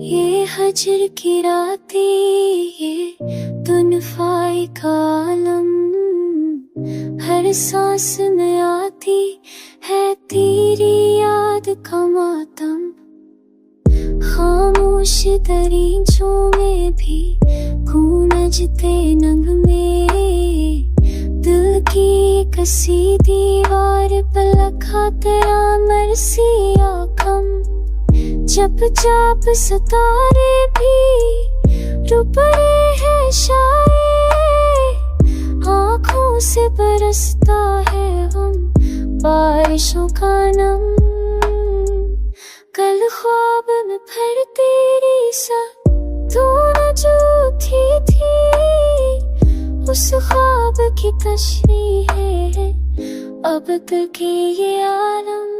ये हजर की रातें, ये तुनफाई का आलम, हर सांस में आती है तेरी याद का मातम। खामोश दरीचों में भी गूंजते नग में, दिल की कसी दीवार पर लिखा तेरा मरसिया कम। जब जाप सितारे भी डूब रहे हैं शायद, आँखों से बरसता है हम बारिशों का नम। कल ख्वाब में फिर तेरी सा तू न जो थी, उस ख्वाब की तशरीह है अब तक के ये आलम।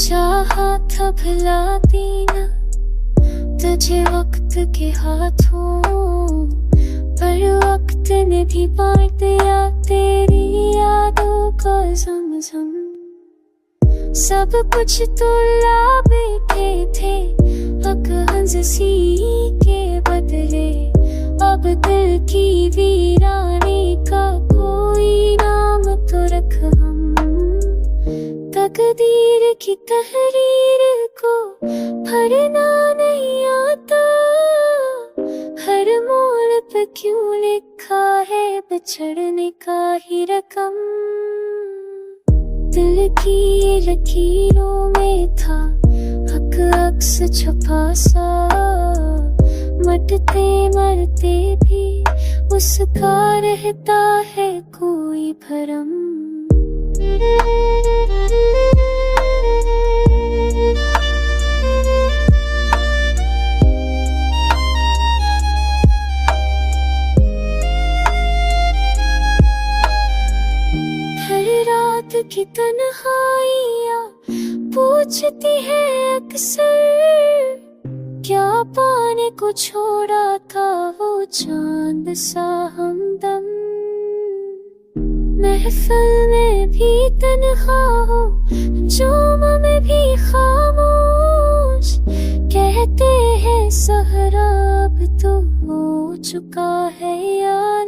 चाहा था भला पीना तुझे वक्त के हाथों, पर वक्त ने भी बांट दिया तेरी यादों का ज़मज़म। सब कुछ तो लाबे के थे हक हंसी के बदले, अब दिल की वीरानी का कोई नाम तो रख हम। तकदीर की तहरीर को पढ़ना नहीं आता, हर मोड़ पे क्यों लिखा है बिछड़ने का ही रकम। दिल की ये लकीरों में था हक अक्स छुपा सा, मटते मरते भी उसका रहता है कोई भरम। हर रात की तन्हाइयाँ पूछती है अक्सर, क्या पाने को छोड़ा था वो चांद सा हमदम। महफिल में भी तन्हा हो, जोम में भी खामोश, कहते हैं सहरा अब तो हो चुका है यार।